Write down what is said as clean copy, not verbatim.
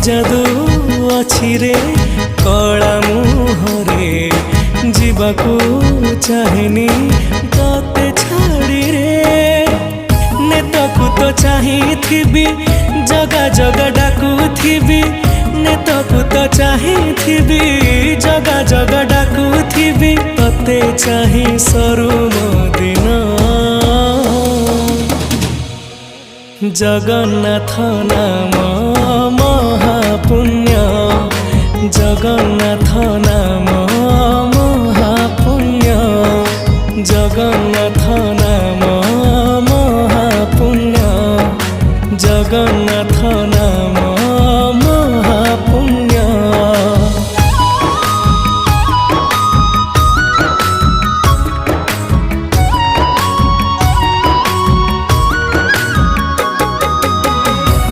जादू अछि रे कला मुहरे जीवाकू चाहेनी तते छाड़ी रे नेतकू तो चाहिथिबी जगा जगा डाकुथिबी नेतकू तो चाहिथिबी जगा जगा डाकुथिबी तते चाहि सरू दिन जगन्नाथ नाम महापुण्य जगन्नाथ नाम महापुण्य जगन्नाथ नाम महापुण्य जगन्नाथ नाम